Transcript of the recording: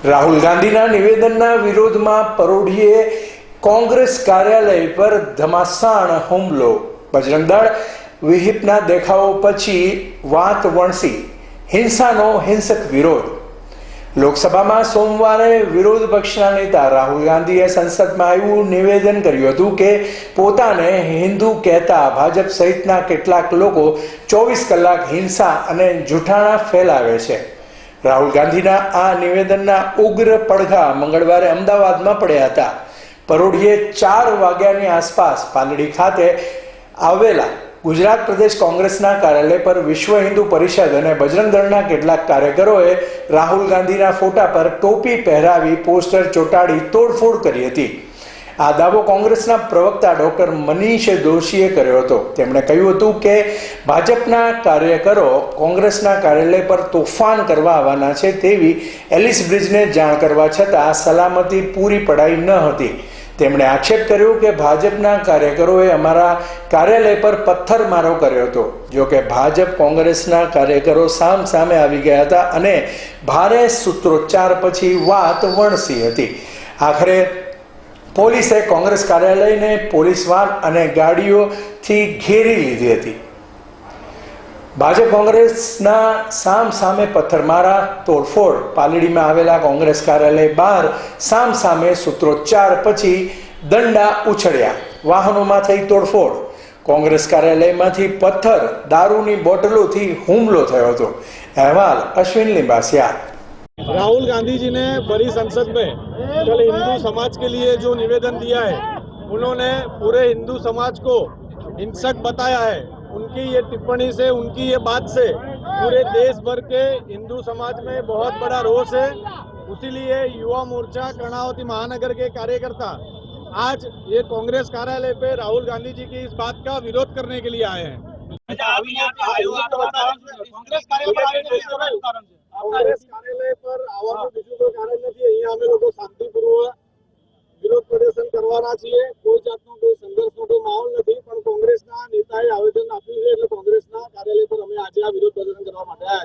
રાહુલ ગાંધીના નિવેદનના વિરોધમાં પરોઢીએ કોંગ્રેસ કાર્યાલય પર ધમાસાણ હુમલો. બજરંગ દળ વિહિપના દેખાવો પછી વાત વણસી હિંસાનો હિંસક વિરોધ. લોકસભામાં સોમવારે વિરોધ પક્ષના નેતા રાહુલ ગાંધીએ સંસદમાં એવું નિવેદન કર્યું હતું કે પોતાને હિન્દુ કહેતા ભાજપ સહિતના કેટલાક લોકો 24 કલાક હિંસા અને જૂઠાણા ફેલાવે છે. રાહુલ ગાંધીના આ નિવેદનના ઉગ્ર પડઘા મંગળવારે અમદાવાદમાં પડ્યા હતા. પરોઢીએ 4 વાગ્યાની આસપાસ પાલડી ખાતે આવેલા ગુજરાત પ્રદેશ કોંગ્રેસના કાર્યાલય પર વિશ્વ હિન્દુ પરિષદ અને બજરંગ દળના કેટલાક કાર્યકરોએ રાહુલ ગાંધીના ફોટા પર ટોપી પહેરાવી પોસ્ટર ચોંટાડી તોડફોડ કરી હતી. આ દાવો કોંગ્રેસના પ્રવક્તા ડોક્ટર મનીષ દોશીએ કર્યો હતો. તેમણે કહ્યું હતું કે ભાજપના કાર્યકરો કોંગ્રેસના કાર્યાલય પર તોફાન કરવા આવવાના છે તેવી એલિસ બ્રિજને જાણ કરવા છતાં સલામતી પૂરી પડાઈ ન હતી. તેમણે આક્ષેપ કર્યો કે ભાજપના કાર્યકરોએ અમારા કાર્યાલય પર પથ્થરમારો કર્યો હતો. જો કે ભાજપ કોંગ્રેસના કાર્યકરો સામે આવી ગયા હતા અને ભારે સૂત્રોચ્ચાર પછી વાત વણસી હતી. આખરે પોલીસે કોંગ્રેસ કાર્યાલયને પોલીસ વાન અને ગાડીઓથી ઘેરી લીધી હતી. ભાજપ કોંગ્રેસના સામે પથ્થરમારા, તોડફોડ. પાલડીમાં આવેલા કોંગ્રેસ કાર્યાલય બહાર સામે સૂત્રોચ્ચાર પછી દંડા ઉછળ્યા. વાહનોમાં થઈ તોડફોડ. કોંગ્રેસ કાર્યાલયમાંથી પથ્થર, દારૂની બોટલોથી હુમલો થયો હતો. અહેવાલ અશ્વિન लिंबासिया। राहुल गांधी जी ने बड़ी संसद में कल हिंदू समाज के लिए जो निवेदन दिया है, उन्होंने पूरे हिंदू समाज को हिंसक बताया है। उनकी ये टिप्पणी से, उनकी ये बात से पूरे देश भर के हिंदू समाज में बहुत बड़ा रोष है। उसीलिए युवा मोर्चा कर्णावती महानगर के कार्यकर्ता आज ये कांग्रेस कार्यालय पे राहुल गांधी जी की इस बात का विरोध करने के लिए आए हैं। कांग्रेस कार्यालय पर આવવાનું બીજું કોઈ કારણ નથી. અહીંયા અમે લોકો શાંતિપૂર્વક વિરોધ પ્રદર્શન કરવાના છીએ. કોઈ જાતનો કોઈ સંઘર્ષનો કોઈ માહોલ નથી, પણ કોંગ્રેસના નેતાએ આવેદન આપ્યું છે એટલે કોંગ્રેસના કાર્યાલય પર અમે આજે આ વિરોધ પ્રદર્શન કરવા માટે આવ્યા છીએ.